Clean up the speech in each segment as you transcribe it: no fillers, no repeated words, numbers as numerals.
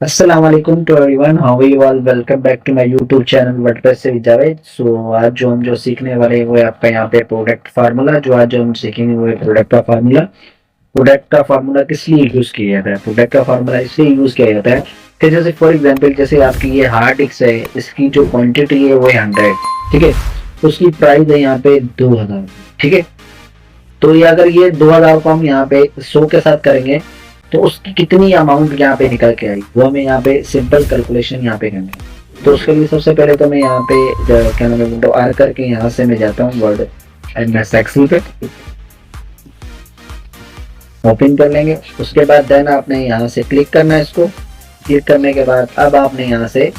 अस्सलाम वालेकुम to everyone, how are you all? Welcome back to my YouTube channel WordPress से जावेद। सो आज जो सीखने वाले हैं वो है आपका यहाँ पे प्रोडक्ट फार्मूला। जो आज हम सीखेंगे वो है प्रोडक्ट का फार्मूला। प्रोडक्ट का फार्मूला किस लिए यूज किया जाता है? प्रोडक्ट का फार्मूला इसलिए यूज किया जाता है कि जैसे फॉर एग्जांपल जैसे आपकी ये हार्ड डिस्क है, इसकी जो क्वांटिटी है वो है 100, ठीक है। उसकी प्राइस है यहाँ पे 2000, ठीक है। तो ये अगर ये 2000 को हम यहाँ पे 100 के साथ करेंगे तो उसकी कितनी अमाउंट यहाँ पे निकल के आई वो हमें यहाँ पे सिंपल कैलकुलेशन यहाँ पे करनी है। तो उसके लिए सबसे पहले तो मैं यहाँ पे क्या नाम है विंडो आर करके यहाँ से मैं जाता हूँ वर्ड एमएस एक्सेल पे, ओपन कर लेंगे। उसके बाद देन आपने यहाँ से क्लिक करना है। इसको क्लिक करने के बाद अब आपने यहाँ से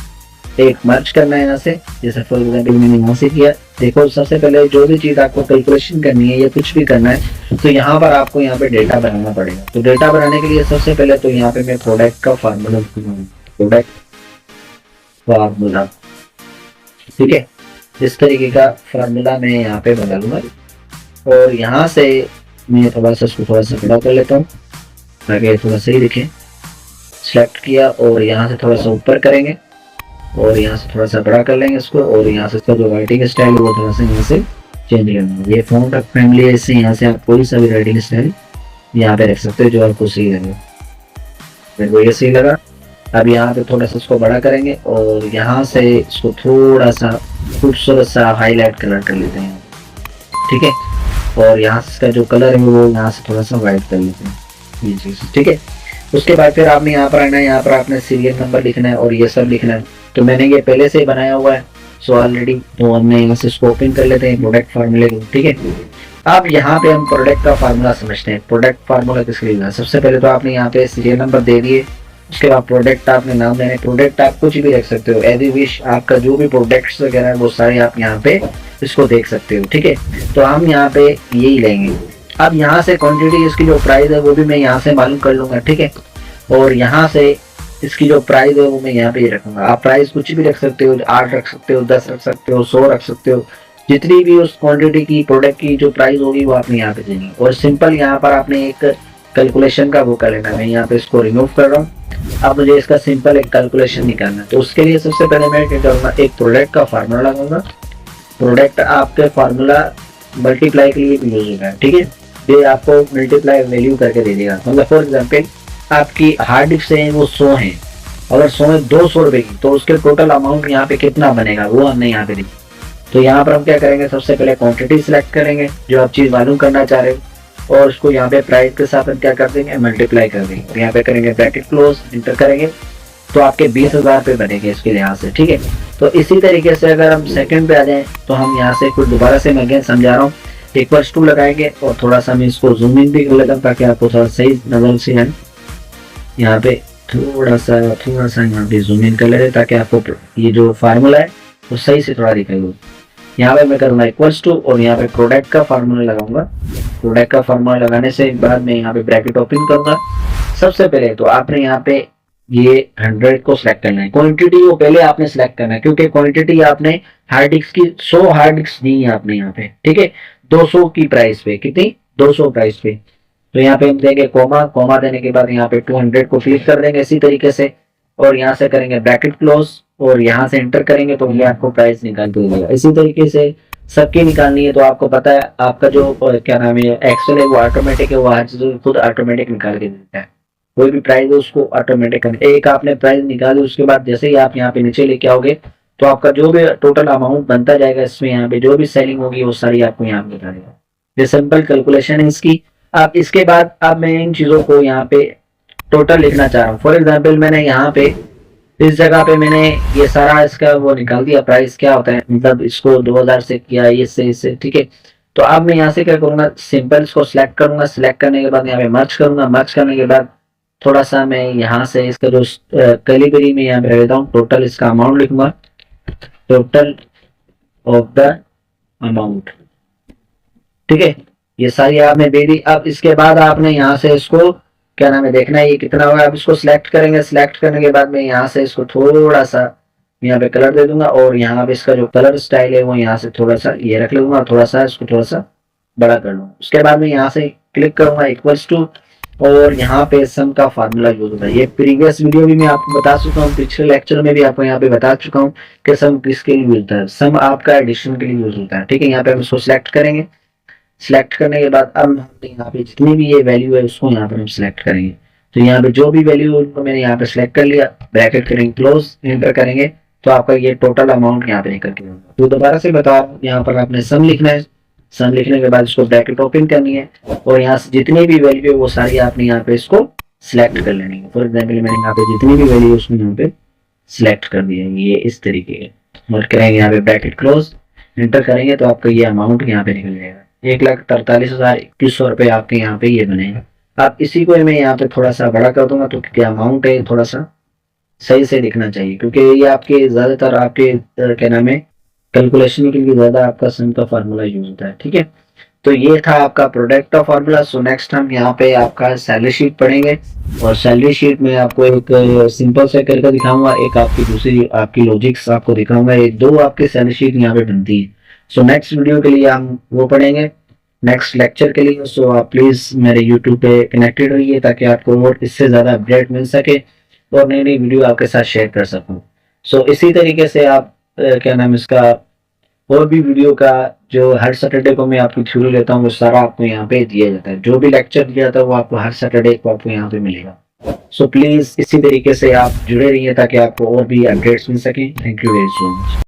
एक मर्ज करना है यहाँ से, जैसे फॉर एग्जाम्पल मैंने यहाँ से किया। देखो सबसे पहले जो भी चीज आपको कैलकुलेशन करनी है या कुछ भी करना है तो यहाँ पर आपको यहाँ पे डेटा बनाना पड़ेगा। तो डेटा बनाने के लिए सबसे पहले तो यहाँ पे मैं प्रोडक्ट का फार्मूला, प्रोडक्ट फार्मूला, ठीक है, इस तरीके का फार्मूला मैं यहाँ पे बना लूंगा। और यहाँ से मैं थोड़ा सा इसको थोड़ा सा बड़ा कर लेता हूँ ताकि थोड़ा सही दिखे। सिलेक्ट किया और यहाँ से थोड़ा सा ऊपर करेंगे और यहाँ से थोड़ा सा बड़ा कर लेंगे इसको। और यहाँ से इसका जो राइटिंग स्टाइल है वो थोड़ा सा यहाँ से चेंज करना। ये फॉन्ट फैमिली है, इससे यहाँ से आप कोई सा भी राइटिंग स्टाइल यहाँ पे रख सकते हो जो आपको सही लगे। मेरे को ये सही लगा। अब यहाँ पे थोड़ा सा इसको बड़ा करेंगे और यहाँ से इसको थोड़ा सा खूबसूरत सा हाईलाइट कलर कर लेते हैं, ठीक है। और यहाँ से इसका जो कलर है वो यहाँ से थोड़ा सा वाइट कर लेते हैं, ये चीज, ठीक है। उसके बाद फिर आपने यहाँ पर आना है, यहाँ पर आपने सीरियल नंबर लिखना है और ये सब लिखना है। तो मैंने ये पहले से ही बनाया हुआ है सो ऑलरेडी, तो हमने यहाँ से इसको ओपन कर लेते हैं प्रोडक्ट फार्मूले को, ठीक है। अब यहाँ पे हम प्रोडक्ट का फार्मूला समझते हैं। प्रोडक्ट फार्मूला किसके लिए? सबसे पहले तो आपने यहाँ पे सीरियल नंबर दे दिए। उसके बाद प्रोडक्ट आपने नाम देना है। प्रोडक्ट आप कुछ भी रख सकते हो, एज यू विश। आपका जो भी प्रोडक्ट्स वगैरह है वो सारे आप यहाँ पे इसको देख सकते हो, ठीक है। तो हम यहाँ पे यही लेंगे। अब यहाँ से क्वांटिटी, इसकी जो प्राइस है वो भी मैं यहाँ से मालूम कर लूंगा, ठीक है। और यहाँ से इसकी जो प्राइस है वो मैं यहाँ पे रखूंगा। आप प्राइस कुछ भी रख सकते हो, 8 रख सकते हो, 10 रख सकते हो, 100 रख सकते हो। जितनी भी उस क्वांटिटी की प्रोडक्ट की जो प्राइस होगी वो आपने यहाँ पे देनी है। और सिंपल यहाँ पर आपने एक कैलकुलेशन का वो कर लेना है। मैं यहाँ पे इसको रिमूव कर रहा हूँ। अब मुझे इसका सिंपल एक कैलकुलेशन निकालना है। तो उसके लिए सबसे पहले मैं क्या करूँगा, एक प्रोडक्ट का फार्मूला लगाऊंगा। प्रोडक्ट आपके फार्मूला मल्टीप्लाई के लिए यूज होगा, ठीक है। ये आपको मल्टीप्लाई वैल्यू करके दे देगा। मतलब फॉर एग्जाम्पल आपकी हार्ड डिस्क है वो 100 है, अगर 100 में 200 रुपए की, तो उसके टोटल अमाउंट यहाँ पे कितना बनेगा वो हमने यहाँ पे देखा। तो यहाँ पर हम क्या करेंगे, सबसे पहले क्वांटिटी सिलेक्ट करेंगे जो आप चीज मालूम करना चाह रहे हो और उसको यहाँ पे प्राइस के साथ हम क्या कर देंगे, मल्टीप्लाई कर देंगे। यहाँ पे करेंगे ब्रैकेट क्लोज, इंटर करेंगे तो आपके 20,000 रुपये बनेंगे इसके यहाँ से, ठीक है। तो इसी तरीके से अगर हम सेकंड पे आ जाए तो हम यहाँ से कुछ दोबारा से मैं अगेन समझा रहा हूँ, +2 लगाएंगे और थोड़ा सा मैं इसको जूम इन भी कर लेता हूँ ताकि आपको थोड़ा सही नजर से है। यहाँ पे थोड़ा सा यहाँ पे जूम इन कर लेते ताकि आपको ये जो फार्मूला है वो सही से थोड़ा दिखाई। यहाँ पे मैं करूँगा =, और यहाँ पे प्रोडक्ट का फार्मूला लगाऊंगा। प्रोडक्ट का फार्मूला लगाने से बाद में यहाँ पे ब्रैकेट ओपन करूंगा। सबसे पहले तो आपने यहाँ पे ये 100 को सिलेक्ट करना है। क्वांटिटी को पहले आपने सिलेक्ट करना है क्योंकि क्वांटिटी आपने हार्ड डिस्क की 100 हार्ड डिस्क दी है आपने यहाँ पे, ठीक है। 200 की प्राइस पे, कितनी, 200 प्राइस पे। तो यहाँ पे हम देंगे कोमा, कोमा देने के बाद यहाँ पे 200 को क्लिक कर देंगे इसी तरीके से और यहाँ से करेंगे ब्रैकेट क्लोज और यहाँ से एंटर करेंगे तो ये आपको प्राइस निकाल के देगा। इसी तरीके से सबकी निकालनी है। तो आपको पता है आपका जो क्या नाम है एक्सेल है वो ऑटोमेटिक है, वो आज खुद ऑटोमेटिक निकाल के देता है। कोई भी प्राइस है उसको ऑटोमेटिक एक आपने प्राइस निकाली, उसके बाद जैसे ही आप यहाँ पे नीचे लेके आओगे तो आपका जो भी टोटल अमाउंट बनता जाएगा इसमें यहाँ पे जो भी सेलिंग होगी वो सारी आपको यहाँ पे बता देगा। ये सिंपल कैलकुलेशन है इसकी। अब इसके बाद अब मैं इन चीजों को यहाँ पे टोटल लिखना चाह रहा हूँ। फॉर एग्जाम्पल मैंने यहाँ पे इस जगह पे मैंने ये सारा इसका वो निकाल दिया, प्राइस क्या होता है, मतलब इसको 2000 से किया इससे, ठीक है। तो अब मैं यहाँ से क्या करूंगा, सिंपल इसको सिलेक्ट करूंगा। सिलेक्ट करने के बाद यहाँ पे मर्ज करूंगा। मर्ज करने के बाद थोड़ा सा मैं यहाँ से इसका जो कैलिबरी में यहाँ पे रहता हूँ, टोटल इसका अमाउंट लिखूंगा, टोटल ऑफ द अमाउंट, ठीक है। ये सारी आपने दे दी। अब इसके बाद आपने यहाँ से इसको क्या नाम है देखना है ये कितना होगा। अब इसको सिलेक्ट करेंगे। सिलेक्ट करने के बाद मैं यहाँ से इसको थोड़ा सा यहाँ पे कलर दे दूंगा और यहाँ पे इसका जो कलर स्टाइल है वो यहाँ से थोड़ा सा ये रख लूंगा, थोड़ा सा इसको थोड़ा सा बड़ा कर लूंगा। उसके बाद मैं यहाँ से क्लिक करूंगा =, और यहाँ पे सम का फार्मूला यूज होता है। ये प्रीवियस वीडियो भी मैं आपको बता चुका हूँ, पिछले लेक्चर में भी आपको यहाँ पे बता चुका हूँ कि सम किसके लिए यूज होता है। सम आपका एडिशन के लिए यूज होता है, ठीक है। यहाँ पे हम इसको सिलेक्ट करेंगे। सिलेक्ट करने के बाद अब हमने यहाँ पे जितनी भी ये वैल्यू है उसको यहाँ पर हम सिलेक्ट करेंगे। तो यहाँ पे जो भी वैल्यू उनको मैंने यहाँ पे सिलेक्ट कर लिया, ब्रैकेट करेंगे, क्लोज, एंटर करेंगे, तो आपका ये टोटल अमाउंट यहाँ पे निकल के होगा। तो दोबारा से बता रहा हूँ, यहाँ पर आपने सम लिखना है। सम लिखने के बाद इसको ब्रैकेट ओपन करनी है और यहाँ से जितनी भी वैल्यू है वो सारी आपने यहाँ पे इसको सिलेक्ट कर लेनी है। फॉर एग्जाम्पल मैंने यहाँ पे जितनी भी वैल्यू है उसको यहाँ पे सिलेक्ट कर दिया है, ये इस तरीके के। और करेंगे यहाँ पे ब्रैकेट क्लोज, एंटर करेंगे तो आपका ये अमाउंट यहाँ पे निकल जाएगा। 1,43,2100 रुपये आपके यहाँ पे ये बनेगा। आप इसी को मैं यहाँ पे थोड़ा सा बड़ा कर दूंगा तो क्या अमाउंट है थोड़ा सा सही से दिखना चाहिए, क्योंकि ये आपके ज्यादातर आपके क्या नाम है कैलकुलेशन के लिए ज्यादा आपका सम का फार्मूला यूज होता है, ठीक है। तो ये था आपका प्रोडक्ट का फार्मूला। सो नेक्स्ट हम यहाँ पे आपका सैलरी शीट पढ़ेंगे और सैलरी शीट में आपको एक सिंपल से करके दिखाऊंगा, एक आपकी दूसरी आपकी लॉजिक्स आपको दिखाऊंगा। ये दो आपकी सैलरी शीट यहाँ पे बनती है। सो नेक्स्ट वीडियो के लिए हम वो पढ़ेंगे नेक्स्ट लेक्चर के लिए। सो आप प्लीज मेरे यूट्यूब पे कनेक्टेड रहिए ताकि आपको और इससे ज्यादा अपडेट मिल सके और नई नई वीडियो आपके साथ शेयर कर सकूं। सो इसी तरीके से आप क्या नाम इसका और भी वीडियो का जो हर सैटरडे को मैं आपकी थ्योरी लेता हूँ वो सारा आपको यहाँ पे दिया जाता है। जो भी लेक्चर दिया जाता है वो आपको हर सैटरडे को आपको यहाँ पे मिलेगा। सो प्लीज इसी तरीके से आप जुड़े रहिए ताकि आपको और भी अपडेट्स मिल सके। Thank you very so much.